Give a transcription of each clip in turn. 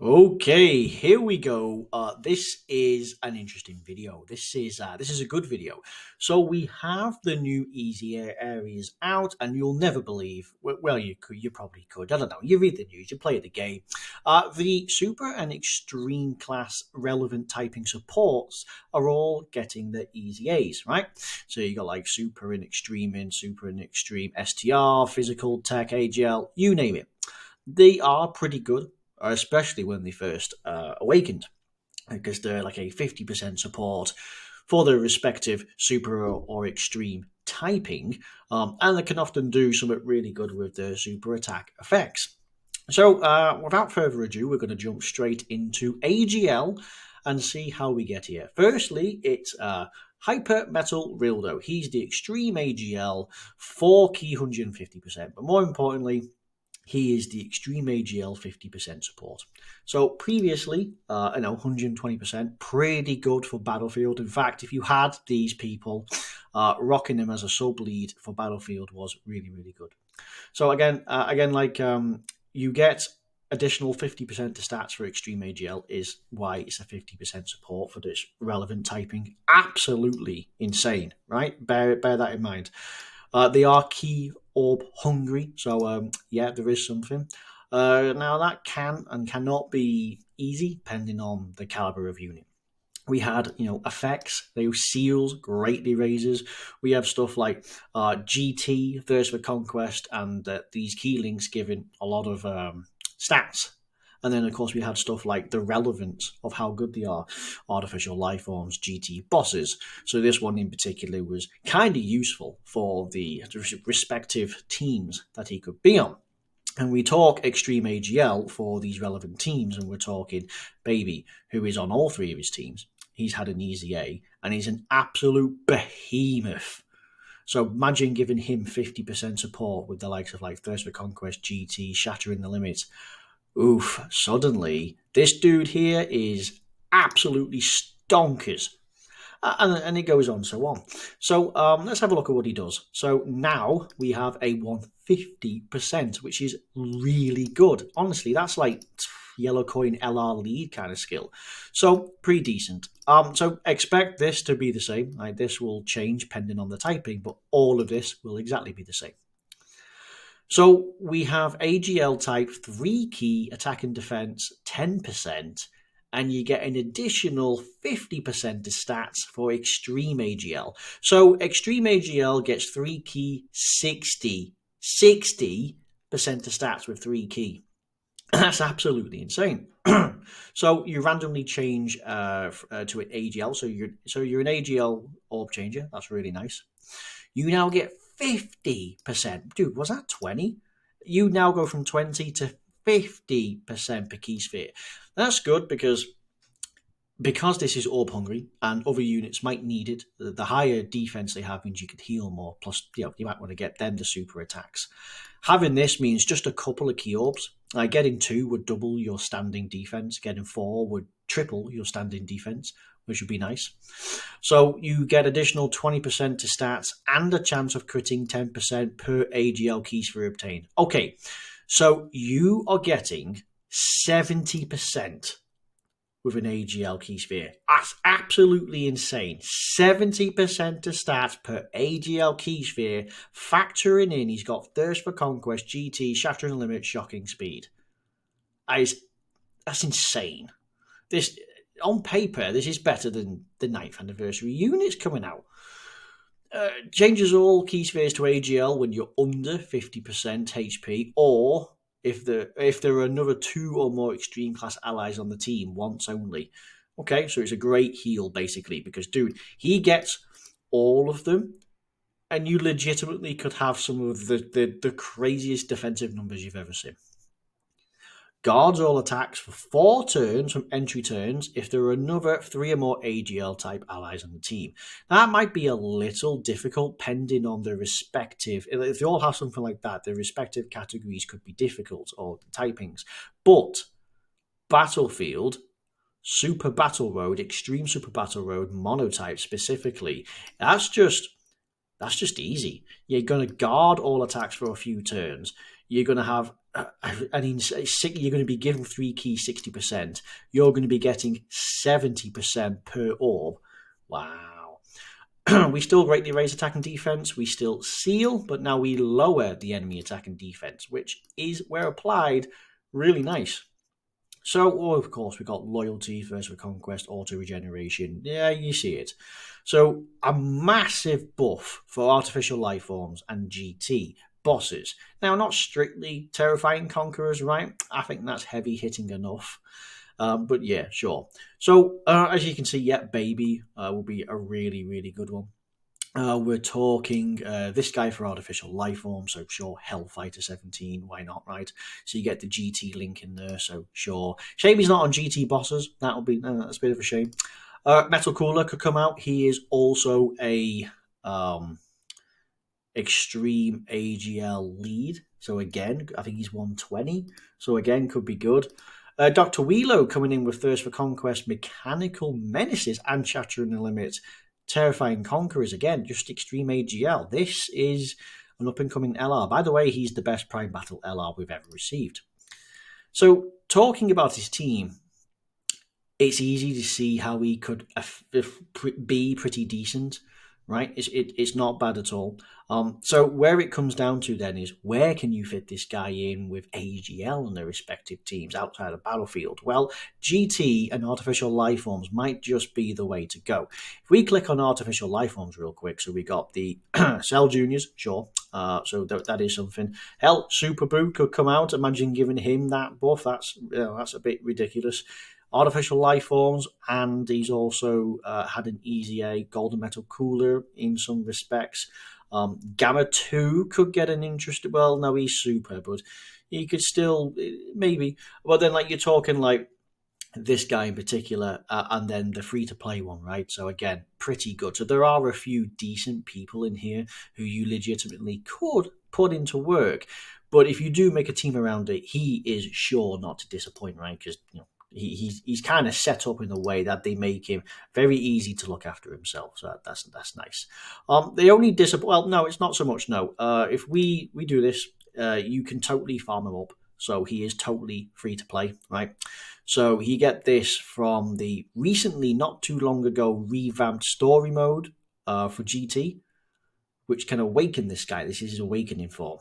Okay, here we go. This is an interesting video. This is a good video. So we have the new areas out, and you'll never believe. Well, you probably could. I don't know. You read the news, you play the game. The super and extreme class relevant typing supports are all getting the easy A's, right? So you got like super and extreme STR, physical tech, AGL, you name it. They are pretty good, especially when they first awakened, because they're like a 50% support for their respective super or extreme typing, and they can often do something really good with their super attack effects. So, without further ado, we're going to jump straight into AGL and see how we get here. Firstly, it's Hyper Metal Rildo. He's the extreme AGL, 4 key 150%, but more importantly, he is the Extreme AGL 50% support. So previously, 120%, pretty good for Battlefield. In fact, if you had these people, rocking them as a sub lead for Battlefield was really, really good. So you get additional 50% to stats for Extreme AGL is why it's a 50% support for this relevant typing. Absolutely insane, right? Bear that in mind. They are key orb hungry, so there is something. Now that can and cannot be easy, depending on the caliber of unit. We had, effects, those seals, greatly raises. We have stuff like GT, Thirst for Conquest, and these key links giving a lot of stats. And then, of course, we had stuff like the relevance of how good they are, artificial life forms, GT bosses. So this one in particular was kind of useful for the respective teams that he could be on. And we talk Extreme AGL for these relevant teams, and we're talking Baby, who is on all three of his teams. He's had an easy A, and he's an absolute behemoth. So imagine giving him 50% support with the likes of like Thirst for Conquest, GT, Shattering the Limits. Oof, suddenly, this dude here is absolutely stonkers. And it goes on so on. So let's have a look at what he does. So now we have a 150%, which is really good. Honestly, that's like yellow coin LR lead kind of skill. So pretty decent. So expect this to be the same. Like, this will change depending on the typing, but all of this will exactly be the same. So we have AGL type 3 key attack and defense 10%, and you get an additional 50% to stats for Extreme AGL. So Extreme AGL gets 3 key 60% to stats with 3 key. That's absolutely insane. So you randomly change to an AGL. So you're an AGL orb changer. That's really nice. You now get 50%. Dude, was that 20? You now go from 20 to 50% per key sphere. That's good because this is orb hungry and other units might need it. The higher defense they have means you can heal more. Plus, you might want to get them the super attacks. Having this means just a couple of key orbs. Getting 2 would double your standing defense. Getting 4 would triple your standing defense, which would be nice. So you get additional 20% to stats and a chance of critting 10% per AGL key sphere obtained. Okay, so you are getting 70% with an AGL key sphere. That's absolutely insane. 70% to stats per AGL key sphere, factoring in he's got Thirst for Conquest, GT, Shattering the Limit, Shocking Speed. That's insane. This, on paper, this is better than the 9th anniversary units coming out. Changes all key spheres to AGL when you're under 50% HP, or if there are another 2 or more extreme class allies on the team once only. Okay, so it's a great heal basically, because dude, he gets all of them, and you legitimately could have some of the craziest defensive numbers you've ever seen. Guards all attacks for 4 turns from entry turns if there are another 3 or more AGL type allies on the team. Now, that might be a little difficult depending on the respective, if they all have something like that, the respective categories could be difficult, or the typings. But Battlefield, Super Battle Road, Extreme Super Battle Road, Monotype specifically, that's just easy. You're going to guard all attacks for a few turns. You're going to have I mean, you're going to be given 3 keys 60%. You're going to be getting 70% per orb. Wow. We still greatly raise attack and defense. We still seal, but now we lower the enemy attack and defense, which is, where applied, really nice. So, of course, we got loyalty, thirst for conquest, auto regeneration. Yeah, you see it. So, a massive buff for artificial life forms and GT bosses. Now, not strictly terrifying conquerors, right? I think that's heavy hitting enough. But yeah, sure. So, as you can see, yeah, baby will be a really, really good one. We're talking this guy for artificial life form, so sure, Hellfighter 17, why not, right? So you get the GT link in there, so sure. Shame he's not on GT bosses. That's a bit of a shame. Metal Cooler could come out. He is also a extreme AGL lead. So again, I think he's 120. So again, could be good. Dr. Wheelo coming in with Thirst for Conquest, Mechanical Menaces, and Shattering the Limit. Terrifying Conquerors, again, just extreme AGL. This is an up-and-coming LR. By the way, he's the best Prime Battle LR we've ever received. So, talking about his team, it's easy to see how he could be pretty decent, right? It's not bad at all. So where it comes down to then is, where can you fit this guy in with AGL and their respective teams outside of Battlefield? Well, GT and artificial life forms might just be the way to go. If we click on artificial life forms real quick, so we got the Cell Juniors, sure. So that is something. Hell, Super Boo could come out. Imagine giving him that buff. That's a bit ridiculous. Artificial life forms, and he's also had an EZA Golden Metal Cooler in some respects. Gamma 2 could get an interest. Well, no, he's super, but he could still, maybe. Well, then, like, you're talking like this guy in particular, and then the free-to-play one, right? So, again, pretty good. So there are a few decent people in here who you legitimately could put into work. But if you do make a team around it, he is sure not to disappoint, right? Because, he's kind of set up in a way that they make him very easy to look after himself. So that's nice. The only well, no, it's not so much. No, if we do this, you can totally farm him up. So he is totally free to play, right? So you get this from the recently, not too long ago, revamped story mode for GT, which can awaken this guy. This is his awakening form.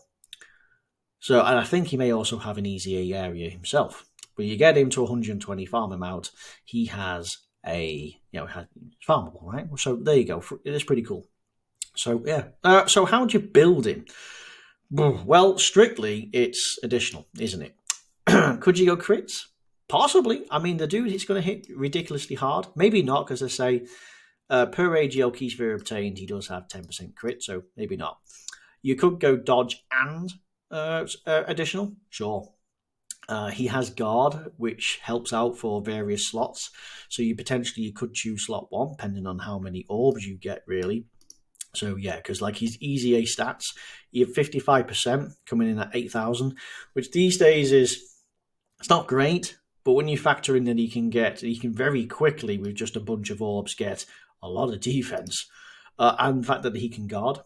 So, and I think he may also have an EZA area himself. But you get him to 120, farm him out. He has farmable, right? So there you go. It is pretty cool. So yeah. So how do you build him? Well, strictly, it's additional, isn't it? Could you go crits? Possibly. I mean, the dude, it's going to hit ridiculously hard. Maybe not, because they say per AGL key sphere obtained, he does have 10% crit, so maybe not. You could go dodge and additional, sure. He has guard, which helps out for various slots. So you could choose slot 1, depending on how many orbs you get, really. So yeah, because like his EZA stats, you have 55% coming in at 8,000, which these days it's not great. But when you factor in that he can very quickly, with just a bunch of orbs, get a lot of defense. And the fact that he can guard,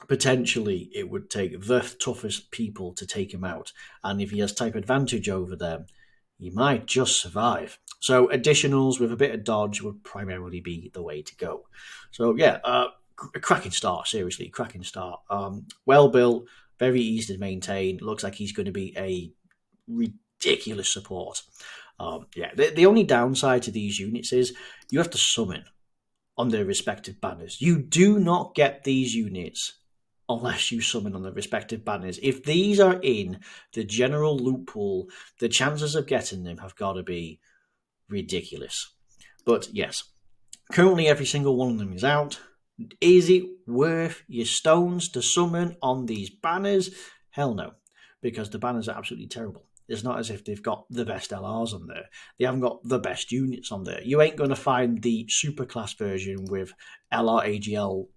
potentially it would take the toughest people to take him out. And if he has type advantage over them, he might just survive. So additionals with a bit of dodge would primarily be the way to go. So yeah, a cracking start, seriously, cracking start. Well built, very easy to maintain. Looks like he's going to be a ridiculous support. The only downside to these units is you have to summon on their respective banners. You do not get these units unless you summon on the respective banners. If these are in the general loot pool, the chances of getting them have got to be ridiculous. But yes, currently every single one of them is out. Is it worth your stones to summon on these banners? Hell no, because the banners are absolutely terrible. It's not as if they've got the best LRs on there. They haven't got the best units on there. You ain't going to find the superclass version with LR AGL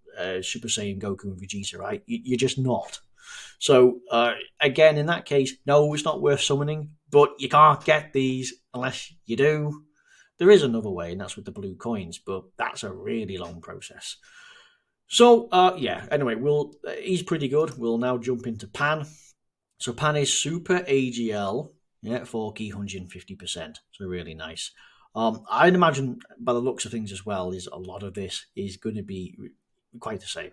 Super Saiyan Goku and Vegeta, right? You're just not. So, again, in that case, no, it's not worth summoning, but you can't get these unless you do. There is another way, and that's with the blue coins, but that's a really long process. So, anyway, he's pretty good. We'll now jump into Pan. So Pan is super AGL, yeah, 4 key, 150%. So really nice. I'd imagine by the looks of things as well, is a lot of this is going to be quite the same.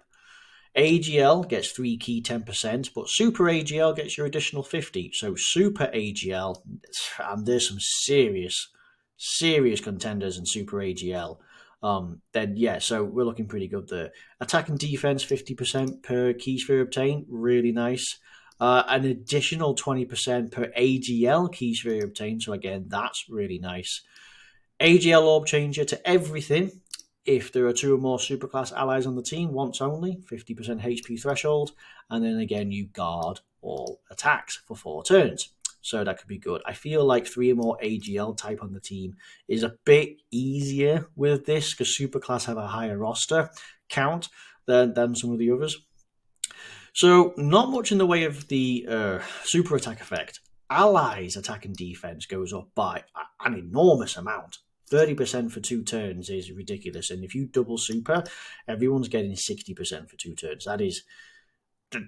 AGL gets 3 key, 10%, but Super AGL gets your additional 50. So Super AGL, and there's some serious contenders in Super AGL. Then yeah, so we're looking pretty good there. Attack and defense, 50% per key sphere obtained, really nice. An additional 20% per AGL key sphere obtained, so again, that's really nice. AGL orb changer to everything. If there are 2 or more superclass allies on the team, once only, 50% HP threshold, and then again you guard all attacks for 4 turns. So that could be good. I feel like 3 or more AGL type on the team is a bit easier with this because superclass have a higher roster count than some of the others. So not much in the way of the super attack effect. Allies attack and defense goes up by an enormous amount. 30% for 2 turns is ridiculous. And if you double super, everyone's getting 60% for 2 turns.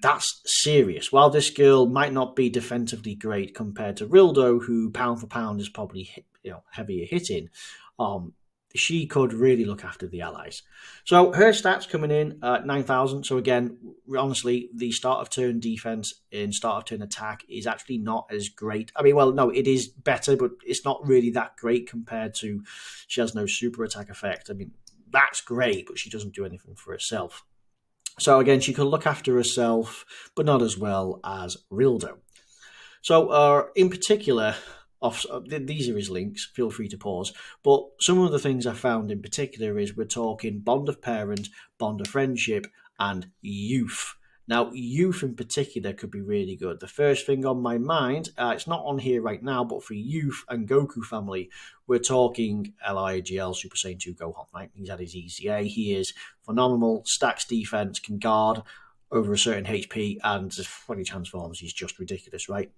That's serious. While this girl might not be defensively great compared to Rildo, who pound for pound is probably heavier hitting, she could really look after the allies. So her stats coming in at 9,000. So again, honestly, the start of turn defense and start of turn attack is actually not as great. I mean, well, no, it is better, but it's not really that great compared to she has no super attack effect. I mean, that's great, but she doesn't do anything for herself. So again, she could look after herself, but not as well as Rildo. So in particular, these are his links. Feel free to pause. But some of the things I found in particular is we're talking bond of parent, bond of friendship, and youth. Now, youth in particular could be really good. The first thing on my mind, it's not on here right now, but for youth and Goku family, we're talking LIGL Super Saiyan 2 Gohan, right? He's at his EZA. He is phenomenal, stacks defense, can guard over a certain HP, and when he transforms, he's just ridiculous, right?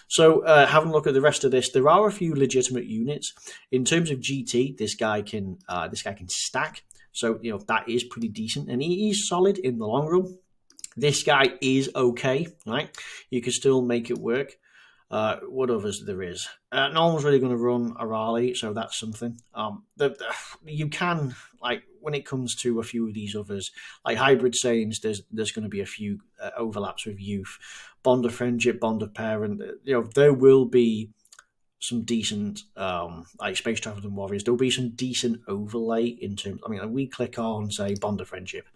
So, having a look at the rest of this, there are a few legitimate units in terms of GT. This guy can stack, so that is pretty decent, and he's solid in the long run. This guy is okay, right? You can still make it work. What others there is? No one's really going to run Arali, so that's something. You can, like, when it comes to a few of these others, like Hybrid Saiyans, there's going to be a few overlaps with youth. Bond of friendship, bond of parent. There will be some decent, like Space Traveling Warriors. There'll be some decent overlay in terms. I mean, we click on, say, bond of friendship.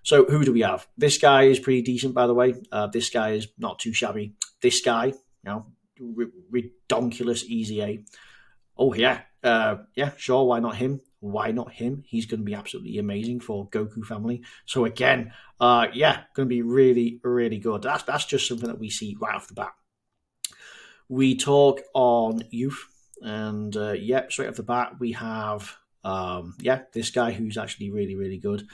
So who do we have? This guy is pretty decent, by the way. This guy is not too shabby. This guy, redonkulous EZA. Oh yeah, yeah, sure. Why not him? Why not him? He's going to be absolutely amazing for Goku family. So again, yeah, going to be really, really good. That's just something that we see right off the bat. We talk on youth, and yeah, straight off the bat we have this guy who's actually really, really good.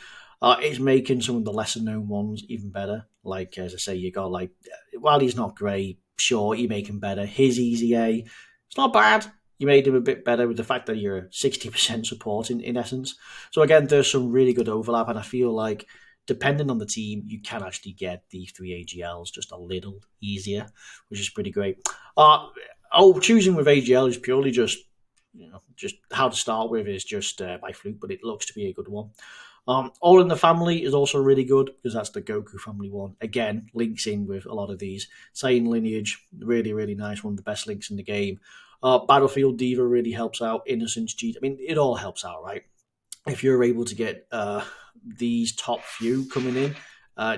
It's making some of the lesser known ones even better. Like, as I say, you got like, while he's not great, sure, you make him better. His EZA, it's not bad. You made him a bit better with the fact that you're 60% support in essence. So again, there's some really good overlap, and I feel like depending on the team, you can actually get the 3 AGLs just a little easier, which is pretty great. Choosing with AGL is purely just how to start with is just by fluke, but it looks to be a good one. All in the Family is also really good because that's the Goku family one. Again, links in with a lot of these. Saiyan lineage, really, really nice. One of the best links in the game. Battlefield Diva really helps out. Innocence G. I mean, it all helps out, right? If you're able to get these top few coming in,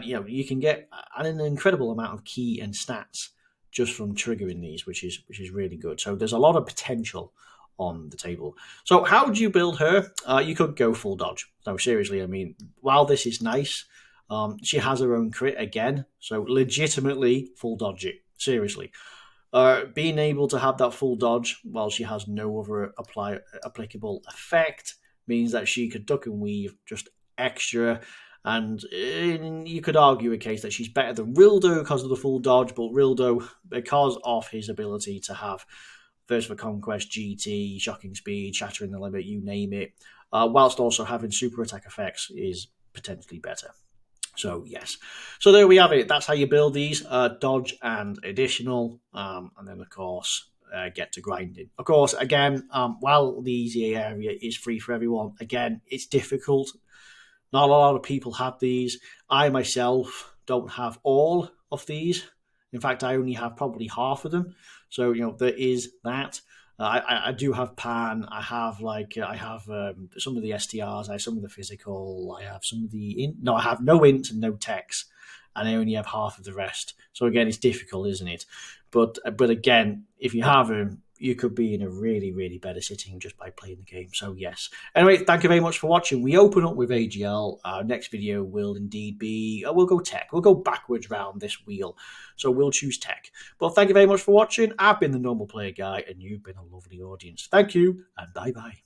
you can get an incredible amount of key and stats just from triggering these, which is really good. So there's a lot of potential on the table. So how would you build her? You could go full dodge. No, seriously, I mean, while this is nice, she has her own crit again, so legitimately full dodge it. Seriously. Being able to have that full dodge while she has no other applicable effect means that she could duck and weave just extra. And you could argue a case that she's better than Rildo because of the full dodge, but Rildo, because of his ability to have First for Conquest, GT, Shocking Speed, Shattering the Limit, you name it, whilst also having super attack effects, is potentially better. So yes, so there we have it. That's how you build these: dodge and additional, and then of course get to grinding. Of course, again, while the easy area is free for everyone, again it's difficult. Not a lot of people have these. I myself don't have all of these. In fact, I only have probably half of them. So there is that. I do have pan. I have I have some of the STRs. I have some of the physical. I have some of the no. I have no int and no text, and I only have half of the rest. So again, it's difficult, isn't it? But again, if you have them, you could be in a really better sitting just by playing the game. So yes. Anyway, thank you very much for watching. We open up with AGL. Our next video will indeed be we'll go tech. We'll go backwards round this wheel. So we'll choose tech. But thank you very much for watching. I've been the Normal Player Guy, and you've been a lovely audience. Thank you, and bye bye.